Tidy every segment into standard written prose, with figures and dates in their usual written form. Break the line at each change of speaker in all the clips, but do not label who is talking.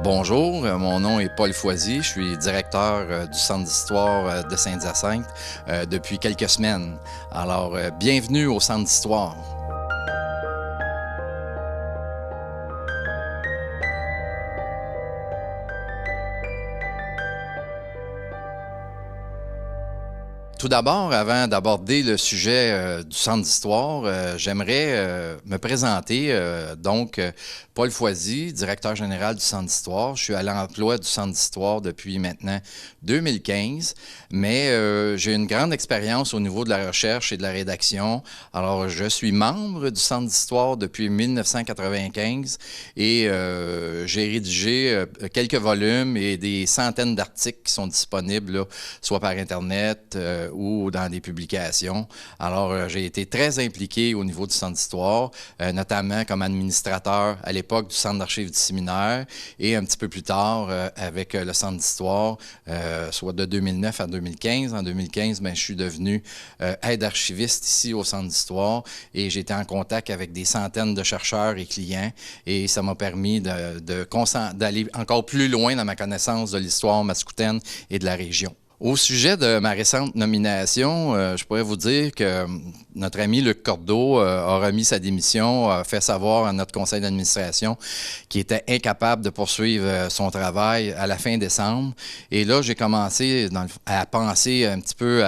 Bonjour, mon nom est Paul Foisy, je suis directeur du Centre d'histoire de Saint-Hyacinthe depuis quelques semaines. Alors, bienvenue au Centre d'histoire. Tout d'abord, avant d'aborder le sujet du Centre d'histoire, j'aimerais me présenter. Paul Foisy, directeur général du Centre d'histoire. Je suis à l'emploi du Centre d'histoire depuis maintenant 2015, mais j'ai une grande expérience au niveau de la recherche et de la rédaction. Alors, je suis membre du Centre d'histoire depuis 1995 et j'ai rédigé quelques volumes et des centaines d'articles qui sont disponibles, là, soit par Internet, ou dans des publications. Alors, j'ai été très impliqué au niveau du Centre d'histoire, notamment comme administrateur à l'époque du Centre d'archives du séminaire et un petit peu plus tard avec le Centre d'histoire, soit de 2009 à 2015. En 2015, je suis devenu aide-archiviste ici au Centre d'histoire et j'ai été en contact avec des centaines de chercheurs et clients et ça m'a permis d'aller encore plus loin dans ma connaissance de l'histoire mascoutaine et de la région. Au sujet de ma récente nomination, je pourrais vous dire que notre ami Luc Cordeau a remis sa démission, a fait savoir à notre conseil d'administration qu'il était incapable de poursuivre son travail à la fin décembre. Et là, j'ai commencé à penser un petit peu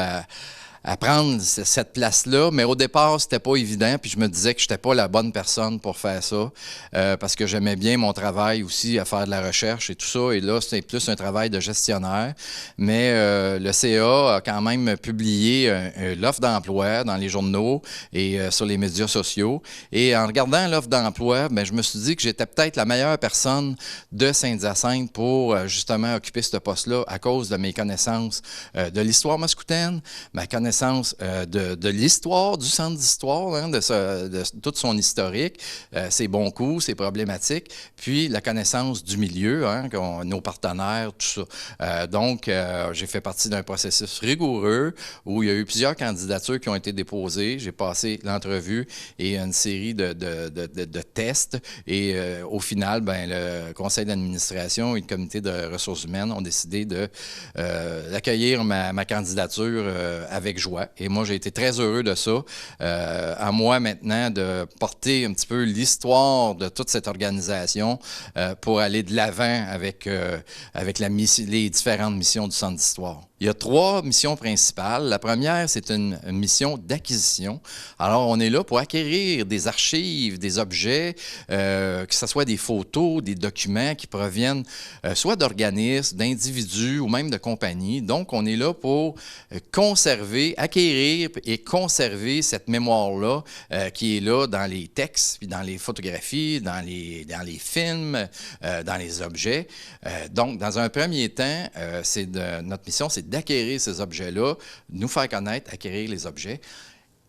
à prendre cette place-là, mais au départ, c'était pas évident, puis je me disais que j'étais pas la bonne personne pour faire ça, parce que j'aimais bien mon travail aussi, à faire de la recherche et tout ça, et là, c'était plus un travail de gestionnaire, mais le CA a quand même publié l'offre d'emploi dans les journaux et sur les médias sociaux, et en regardant l'offre d'emploi, je me suis dit que j'étais peut-être la meilleure personne de Saint-Hyacinthe pour justement occuper ce poste-là à cause de mes connaissances de l'histoire mascoutaine, ma connaissance de l'histoire du Centre d'histoire, hein, de tout son historique, ses bons coups, ses problématiques, puis la connaissance du milieu, hein, nos partenaires, tout ça. J'ai fait partie d'un processus rigoureux où il y a eu plusieurs candidatures qui ont été déposées. J'ai passé l'entrevue et une série de tests et au final, le conseil d'administration et le comité de ressources humaines ont décidé d'accueillir ma candidature avec joie. Et moi, j'ai été très heureux de ça. À moi maintenant de porter un petit peu l'histoire de toute cette organisation pour aller de l'avant avec les différentes missions du Centre d'histoire. Il y a 3 missions principales. La première, c'est une mission d'acquisition. Alors, on est là pour acquérir des archives, des objets, que ce soit des photos, des documents qui proviennent soit d'organismes, d'individus ou même de compagnies. Donc, on est là pour conserver, acquérir et conserver cette mémoire-là qui est là dans les textes, puis dans les photographies, dans les films, dans les objets. Donc, dans un premier temps, notre mission, c'est d'acquérir ces objets-là, nous faire connaître, acquérir les objets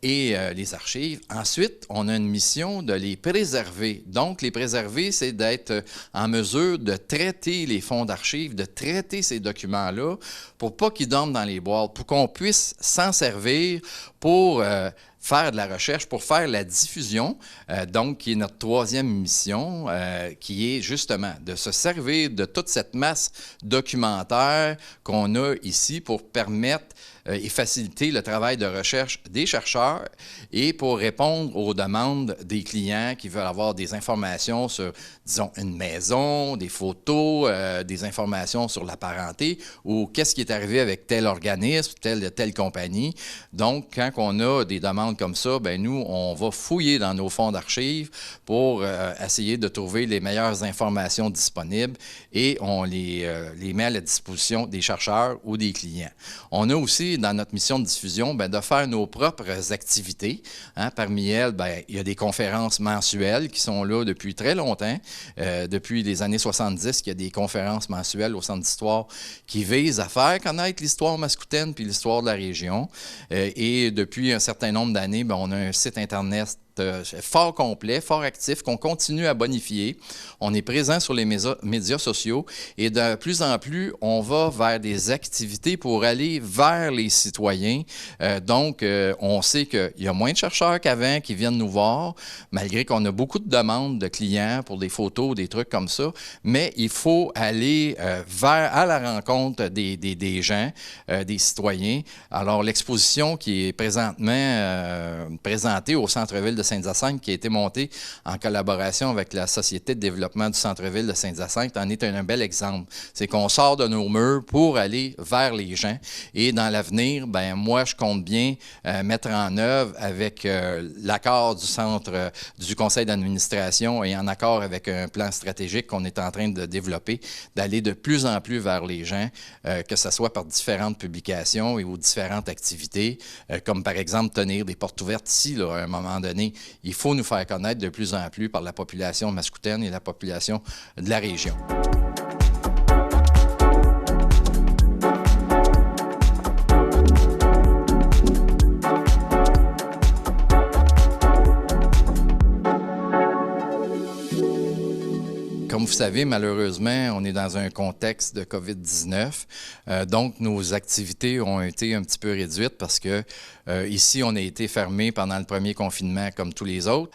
et les archives. Ensuite, on a une mission de les préserver. Donc, les préserver, c'est d'être en mesure de traiter les fonds d'archives, de traiter ces documents-là pour pas qu'ils dorment dans les boîtes, pour qu'on puisse s'en servir pour faire de la recherche, pour faire la diffusion, qui est notre 3e mission, qui est justement de se servir de toute cette masse documentaire qu'on a ici pour permettre et faciliter le travail de recherche des chercheurs et pour répondre aux demandes des clients qui veulent avoir des informations sur, disons, une maison, des photos, des informations sur la parenté ou qu'est-ce qui est arrivé avec tel organisme, telle compagnie. Donc, quand on a des demandes comme ça, nous, on va fouiller dans nos fonds d'archives pour essayer de trouver les meilleures informations disponibles et on les met à la disposition des chercheurs ou des clients. On a aussi, dans notre mission de diffusion, de faire nos propres activités. Hein. Parmi elles, il y a des conférences mensuelles qui sont là depuis très longtemps. Depuis les années 70, il y a des conférences mensuelles au Centre d'histoire qui visent à faire connaître l'histoire mascoutaine puis l'histoire de la région. Et depuis un certain nombre d'années, on a un site Internet fort complet, fort actif, qu'on continue à bonifier. On est présent sur les médias sociaux et de plus en plus, on va vers des activités pour aller vers les citoyens. Donc, on sait qu'il y a moins de chercheurs qu'avant qui viennent nous voir, malgré qu'on a beaucoup de demandes de clients pour des photos, des trucs comme ça. Mais il faut aller à la rencontre des gens, des citoyens. Alors, l'exposition qui est présentement présentée au centre-ville de Saint-Hyacinthe, qui a été montée en collaboration avec la Société de développement du centre-ville de Saint-Hyacinthe, en est un bel exemple. C'est qu'on sort de nos murs pour aller vers les gens. Et dans l'avenir, ben moi, je compte bien mettre en œuvre avec l'accord du centre, du conseil d'administration et en accord avec un plan stratégique qu'on est en train de développer, d'aller de plus en plus vers les gens, que ce soit par différentes publications et ou différentes activités, comme par exemple tenir des portes ouvertes ici, là, à un moment donné. Il faut nous faire connaître de plus en plus par la population mascoutaine et la population de la région. Comme vous savez, malheureusement, on est dans un contexte de COVID-19. Donc, nos activités ont été un petit peu réduites parce que ici, on a été fermé pendant le premier confinement comme tous les autres.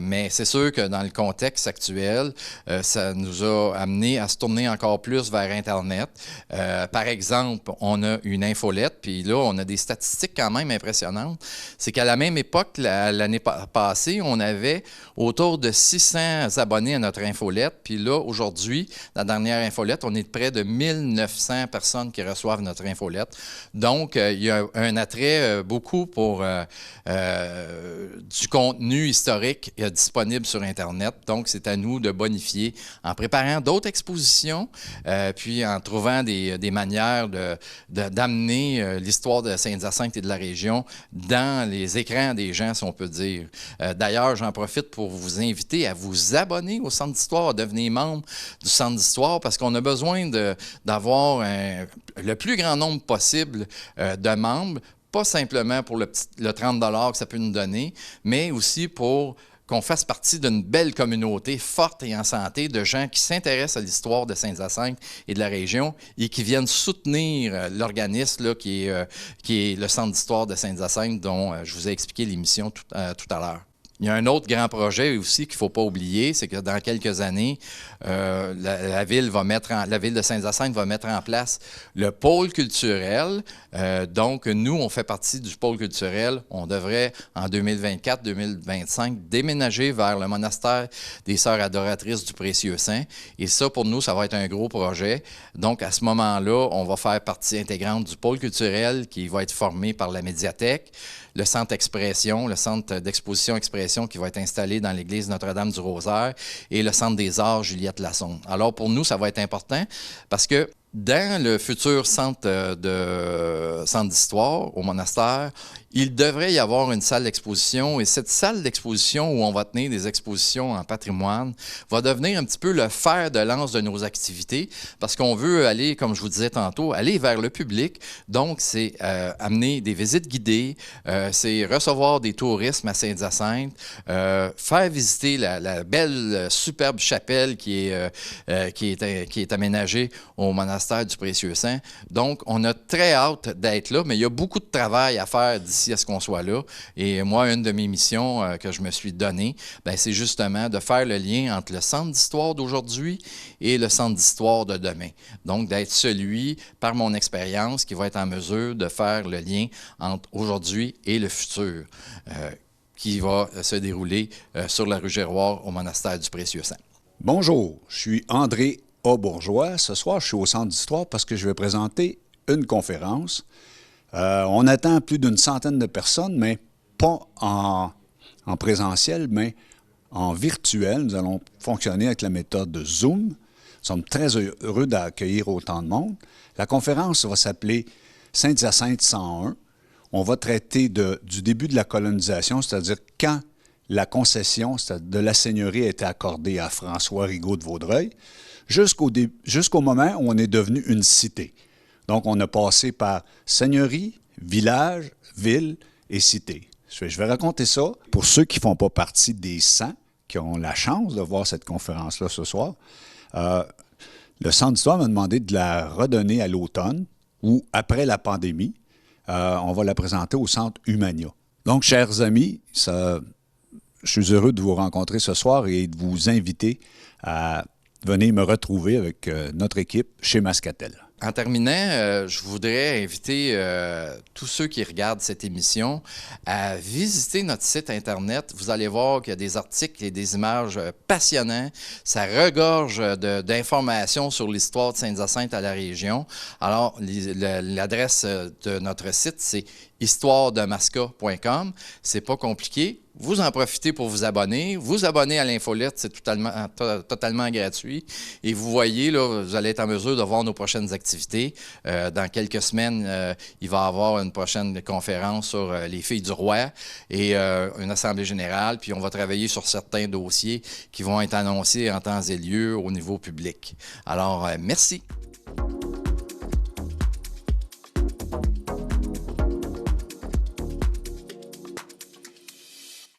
Mais c'est sûr que dans le contexte actuel, ça nous a amené à se tourner encore plus vers Internet. Par exemple, on a une infolette, puis là, on a des statistiques quand même impressionnantes. C'est qu'à la même époque, l'année passée, on avait autour de 600 abonnés à notre infolette, puis là, aujourd'hui, la dernière infolette, on est près de 1900 personnes qui reçoivent notre infolette. Donc, il y a un attrait beaucoup pour du contenu historique disponible sur Internet. Donc, c'est à nous de bonifier en préparant d'autres expositions, puis en trouvant des manières d'amener l'histoire de Saint-Hyacinthe et de la région dans les écrans des gens, si on peut dire. D'ailleurs, j'en profite pour vous inviter à vous abonner au Centre d'histoire, à devenir membre du Centre d'histoire parce qu'on a besoin d'avoir le plus grand nombre possible de membres, pas simplement pour le 30 $ que ça peut nous donner, mais aussi pour qu'on fasse partie d'une belle communauté forte et en santé de gens qui s'intéressent à l'histoire de Saint-Hyacinthe et de la région et qui viennent soutenir l'organisme là, qui est le Centre d'histoire de Saint-Hyacinthe dont je vous ai expliqué l'émission tout à l'heure. Il y a un autre grand projet aussi qu'il ne faut pas oublier, c'est que dans quelques années, la ville de Saint-Hyacinthe va mettre en place le pôle culturel. Donc, nous, on fait partie du pôle culturel. On devrait, en 2024-2025, déménager vers le monastère des Sœurs adoratrices du Précieux-Saint. Et ça, pour nous, ça va être un gros projet. Donc, à ce moment-là, on va faire partie intégrante du pôle culturel qui va être formé par la médiathèque, le centre Expression, le centre d'exposition Expression qui va être installé dans l'église Notre-Dame-du-Rosaire et le centre des arts Juliette Lassonde. Alors, pour nous, ça va être important parce que dans le futur centre d'histoire au monastère, il devrait y avoir une salle d'exposition et cette salle d'exposition où on va tenir des expositions en patrimoine va devenir un petit peu le fer de lance de nos activités parce qu'on veut aller, comme je vous disais tantôt, aller vers le public. Donc, c'est amener des visites guidées, c'est recevoir des touristes à Saint-Hyacinthe, faire visiter la belle, superbe chapelle qui est aménagée au monastère du Précieux-Saint. Donc, on a très hâte d'être là, mais il y a beaucoup de travail à faire d'ici à ce qu'on soit là. Et moi, une de mes missions que je me suis donnée, c'est justement de faire le lien entre le centre d'histoire d'aujourd'hui et le centre d'histoire de demain. Donc, d'être celui, par mon expérience, qui va être en mesure de faire le lien entre aujourd'hui et le futur, qui va se dérouler sur la rue Giroir au monastère du Précieux-Saint.
Bonjour, je suis André A. Bourgeois. Ce soir, je suis au Centre d'histoire parce que je vais présenter une conférence. On attend plus d'une centaine de personnes, mais pas en présentiel, mais en virtuel. Nous allons fonctionner avec la méthode de Zoom. Nous sommes très heureux d'accueillir autant de monde. La conférence va s'appeler Saint-Hyacinthe 101. On va traiter du début de la colonisation, c'est-à-dire quand la concession de la seigneurie a été accordée à François Rigaud de Vaudreuil, jusqu'au moment où on est devenu une cité. Donc, on a passé par seigneurie, village, ville et cité. Je vais raconter ça pour ceux qui ne font pas partie des 100 qui ont la chance de voir cette conférence-là ce soir. Le Centre d'histoire m'a demandé de la redonner à l'automne ou après la pandémie. On va la présenter au Centre Humania. Donc, chers amis, je suis heureux de vous rencontrer ce soir et de vous inviter à venir me retrouver avec notre équipe chez Mascatel.
En terminant, je voudrais inviter tous ceux qui regardent cette émission à visiter notre site Internet. Vous allez voir qu'il y a des articles et des images passionnants. Ça regorge d'informations sur l'histoire de Saint-Hyacinthe à la région. Alors, l'adresse de notre site, c'est histoiredemasca.com. C'est pas compliqué. Vous en profitez pour vous abonner. Vous abonner à l'infolette, c'est totalement gratuit. Et vous voyez, là, vous allez être en mesure de voir nos prochaines activités. Dans quelques semaines, il va y avoir une prochaine conférence sur les filles du roi et une assemblée générale. Puis on va travailler sur certains dossiers qui vont être annoncés en temps et lieu au niveau public. Alors, merci.